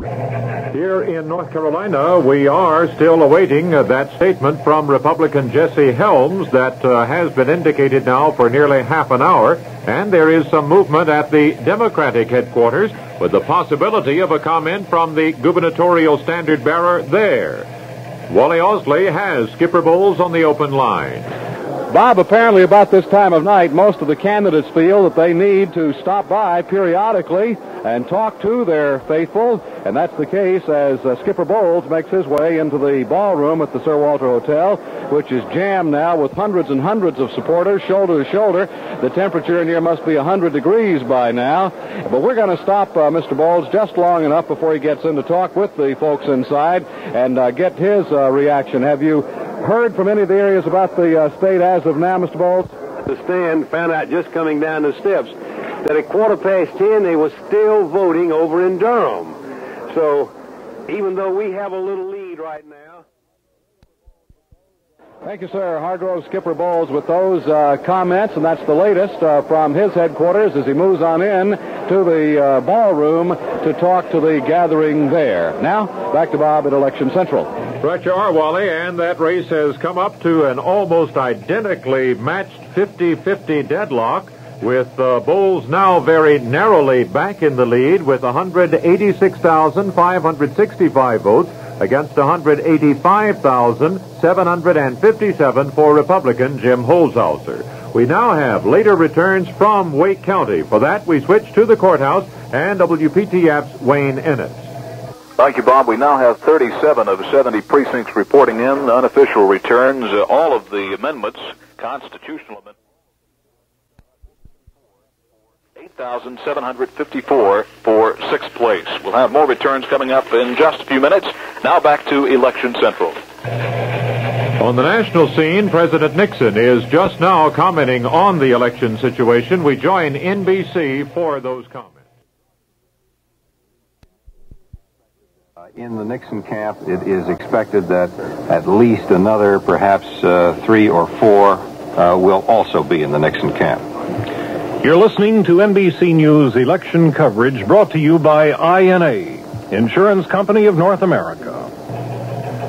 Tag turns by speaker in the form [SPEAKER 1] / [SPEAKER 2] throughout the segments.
[SPEAKER 1] Here in North Carolina, we are still awaiting that statement from Republican Jesse Helms that has been indicated now for nearly half an hour, and there is some movement at the Democratic headquarters with the possibility of a comment from the gubernatorial standard bearer there. Wally Osley has Skipper Bowles on the open line.
[SPEAKER 2] Bob, apparently about this time of night, most of the candidates feel that they need to stop by periodically and talk to their faithful, and that's the case as Skipper Bowles makes his way into the ballroom at the Sir Walter Hotel, which is jammed now with hundreds and hundreds of supporters, shoulder to shoulder. The temperature in here must be 100 degrees by now, but we're going to stop Mr. Bowles just long enough before he gets in to talk with the folks inside and get his reaction. Have you heard from any of the areas about the state as of now, Mr. Bowles?
[SPEAKER 3] The stand found out just coming down the steps that at 10:15 they were still voting over in Durham. So even though we have a little lead right now.
[SPEAKER 2] Thank you, sir. Hargrove Skipper Bowles with those comments, and that's the latest from his headquarters as he moves on in to the ballroom to talk to the gathering there. Now, back to Bob at Election Central.
[SPEAKER 1] Right you are, Wally, and that race has come up to an almost identically matched 50-50 deadlock, with Bowles now very narrowly back in the lead with 186,565 votes against 185,757 for Republican Jim Holzhauser. We now have later returns from Wake County. For that, we switch to the courthouse and WPTF's Wayne Ennis.
[SPEAKER 4] Thank you, Bob. We now have 37 of 70 precincts reporting in. Unofficial returns, all of the amendments, constitutional amendments. 8,754 for sixth place. We'll have more returns coming up in just a few minutes. Now back to Election Central.
[SPEAKER 1] On the national scene, President Nixon is just now commenting on the election situation. We join NBC for those comments.
[SPEAKER 5] In the Nixon camp, it is expected that at least another, perhaps 3 or 4, will also be in the Nixon camp.
[SPEAKER 6] You're listening to NBC News election coverage brought to you by INA, Insurance Company of North America.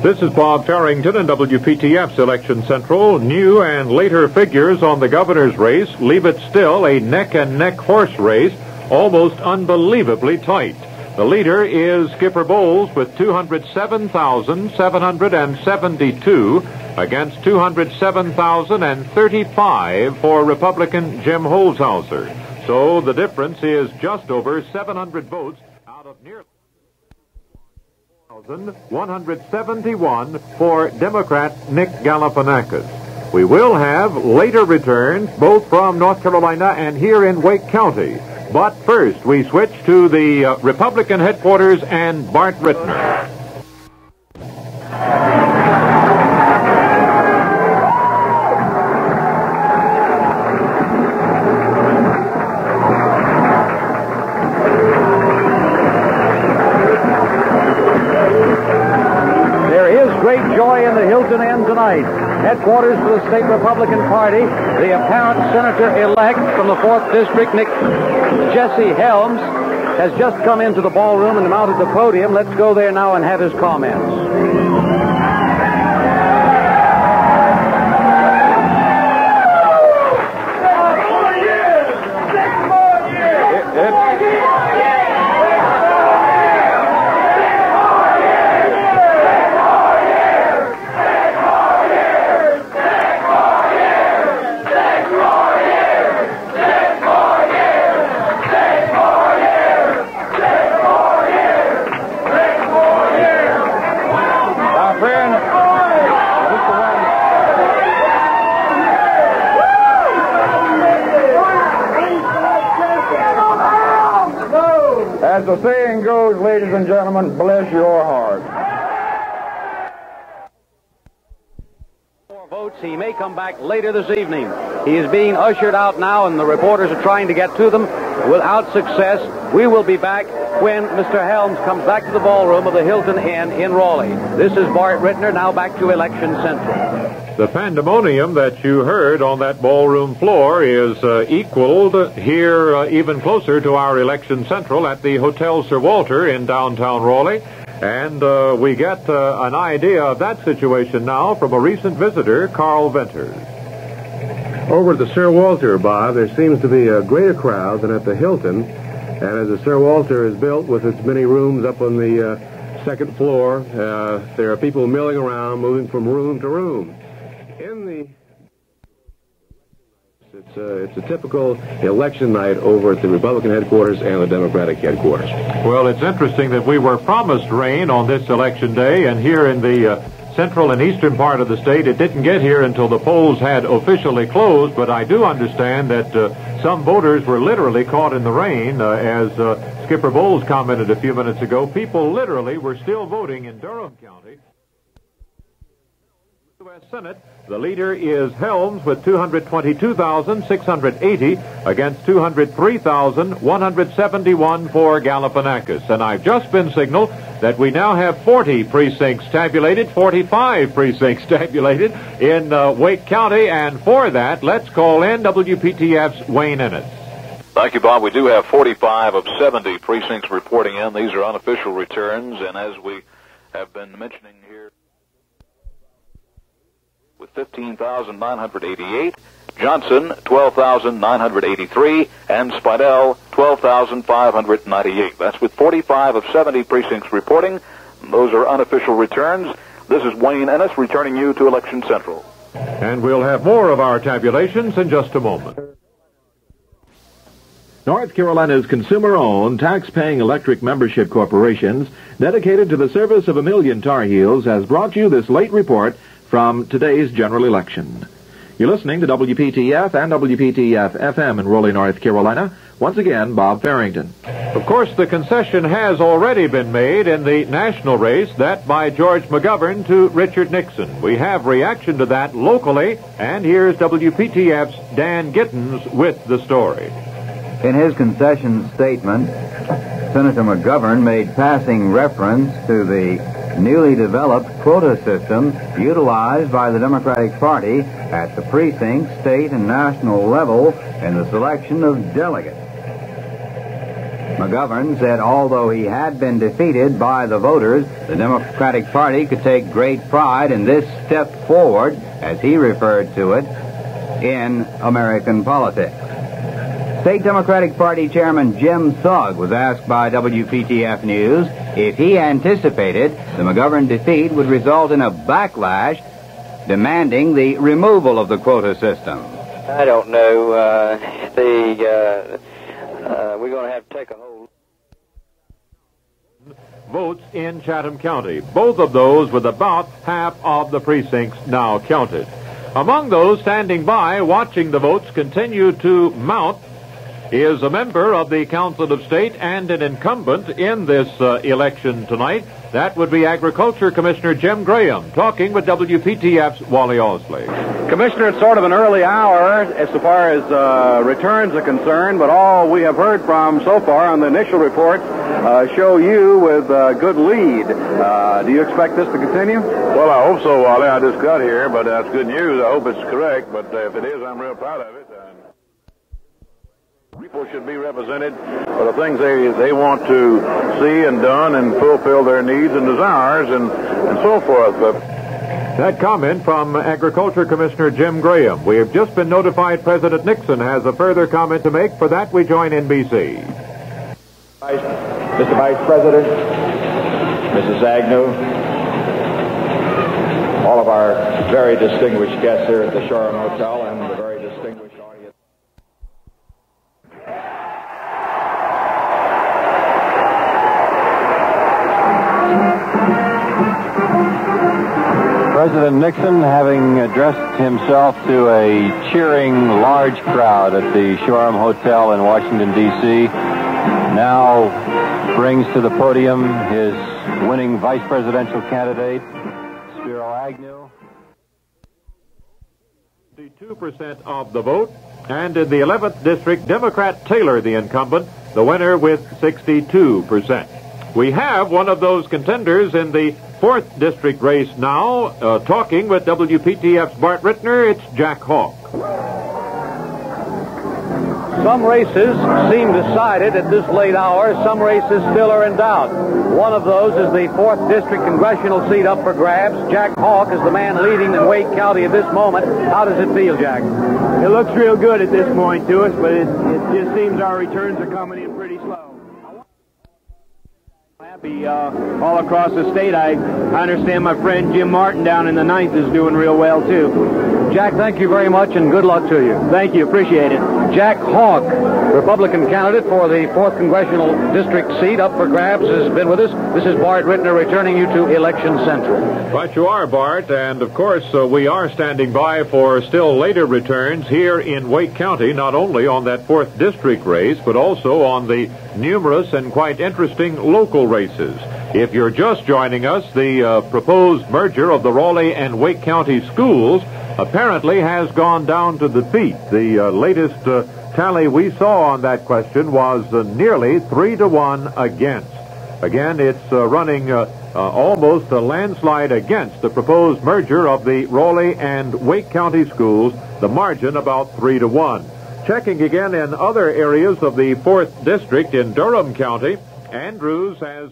[SPEAKER 1] This is Bob Farrington in WPTF's Election Central. New and later figures on the governor's race leave it still a neck-and-neck horse race, almost unbelievably tight. The leader is Skipper Bowles with 207,772 against 207,035 for Republican Jim Holzhauser. So the difference is just over 700 votes out of nearly 171 for Democrat Nick Galifianakis. We will have later returns both from North Carolina and here in Wake County. But first, we switch to the Republican headquarters and Bart Rittner.
[SPEAKER 2] There is great joy in the Hilton Inn tonight. Headquarters for the state Republican Party, the apparent senator-elect from the 4th District, Jesse Helms, has just come into the ballroom and mounted the podium. Let's go there now and have his comments.
[SPEAKER 7] As the saying goes, ladies and gentlemen, bless your heart.
[SPEAKER 2] More votes. He may come back later this evening. He is being ushered out now, and the reporters are trying to get to them without success. We will be back when Mr. Helms comes back to the ballroom of the Hilton Inn in Raleigh. This is Bart Rittner, now back to Election Central.
[SPEAKER 1] The pandemonium that you heard on that ballroom floor is equaled here even closer to our Election Central at the Hotel Sir Walter in downtown Raleigh. And we get an idea of that situation now from a recent visitor, Carl Venters.
[SPEAKER 8] Over at the Sir Walter, Bob, there seems to be a greater crowd than at the Hilton. And as the Sir Walter is built with its many rooms up on the second floor, there are people milling around, moving from room to room. It's a typical election night over at the Republican headquarters and the Democratic headquarters.
[SPEAKER 1] Well, it's interesting that we were promised rain on this election day, and here in the central and eastern part of the state, it didn't get here until the polls had officially closed, but I do understand that some voters were literally caught in the rain. As Skipper Bowles commented a few minutes ago, people literally were still voting in Durham County. U.S. Senate, the leader is Helms with 222,680 against 203,171 for Galifianakis. And I've just been signaled that we now have 40 precincts tabulated, 45 precincts tabulated in Wake County. And for that, let's call in WPTF's Wayne Ennis.
[SPEAKER 4] Thank you, Bob. We do have 45 of 70 precincts reporting in. These are unofficial returns, and as we have been mentioning here, with 15,988, Johnson 12,983, and Spidell 12,598. That's with 45 of 70 precincts reporting. Those are unofficial returns. This is Wayne Ennis returning you to Election Central.
[SPEAKER 1] And we'll have more of our tabulations in just a moment.
[SPEAKER 9] North Carolina's consumer-owned, tax-paying electric membership corporations dedicated to the service of a million Tar Heels has brought you this late report from today's general election. You're listening to WPTF and WPTF-FM in Raleigh, North Carolina. Once again, Bob Farrington.
[SPEAKER 1] Of course, the concession has already been made in the national race, that by George McGovern to Richard Nixon. We have reaction to that locally, and here's WPTF's Dan Gittins with the story.
[SPEAKER 10] In his concession statement, Senator McGovern made passing reference to the newly developed quota system utilized by the Democratic Party at the precinct, state, and national level in the selection of delegates. McGovern said although he had been defeated by the voters, the Democratic Party could take great pride in this step forward, as he referred to it, in American politics. State Democratic Party Chairman Jim Sugg was asked by WPTF News if he anticipated the McGovern defeat would result in a backlash demanding the removal of the quota system.
[SPEAKER 11] I don't know. We're going to have to take a whole
[SPEAKER 1] votes in Chatham County. Both of those with about half of the precincts now counted. Among those standing by watching the votes continue to mount is a member of the Council of State and an incumbent in this election tonight. That would be Agriculture Commissioner Jim Graham, talking with WPTF's Wally Osley.
[SPEAKER 2] Commissioner, it's sort of an early hour as far as returns are concerned, but all we have heard from so far on the initial reports show you with a good lead. Do you expect this to continue?
[SPEAKER 3] Well, I hope so, Wally. I just got here, but that's good news. I hope it's correct, but if it is, I'm real proud of it. People should be represented for the things they want to see and done and fulfill their needs and desires and so forth.
[SPEAKER 1] That comment from Agriculture Commissioner Jim Graham. We have just been notified President Nixon has a further comment to make. For that, we join NBC.
[SPEAKER 12] Mr. Vice President, Mrs. Agnew, all of our very distinguished guests here at the Shoreham Hotel, and the very distinguished audience.
[SPEAKER 13] President Nixon, having addressed himself to a cheering large crowd at the Shoreham Hotel in Washington, D.C., now brings to the podium his winning vice presidential candidate, Spiro Agnew.
[SPEAKER 1] 62% of the vote. And in the 11th District, Democrat Taylor, the incumbent, the winner with 62%. We have one of those contenders in the 4th District race now. Talking with WPTF's Bart Rittner, it's Jack Hawk.
[SPEAKER 2] Some races seem decided at this late hour. Some races still are in doubt. One of those is the 4th District congressional seat up for grabs. Jack Hawk is the man leading in Wake County at this moment. How does it feel, Jack?
[SPEAKER 14] It looks real good at this point to us, but it just seems our returns are coming in pretty slow. Happy all across the state. I understand my friend Jim Martin down in the 9th is doing real well, too.
[SPEAKER 2] Jack, thank you very much, and good luck to you.
[SPEAKER 14] Thank you. Appreciate it.
[SPEAKER 2] Jack Hawk, Republican candidate for the 4th Congressional District seat up for grabs, has been with us. This is Bart Rittner returning you to Election Central.
[SPEAKER 1] Right you are, Bart, and of course we are standing by for still later returns here in Wake County, not only on that 4th District race, but also on the numerous and quite interesting local races. If you're just joining us, the proposed merger of the Raleigh and Wake County schools apparently has gone down to defeat. The latest tally we saw on that question was nearly 3-1 against. Again, it's running almost a landslide against the proposed merger of the Raleigh and Wake County schools, the margin about 3-1. Checking again in other areas of the 4th District in Durham County, Andrews has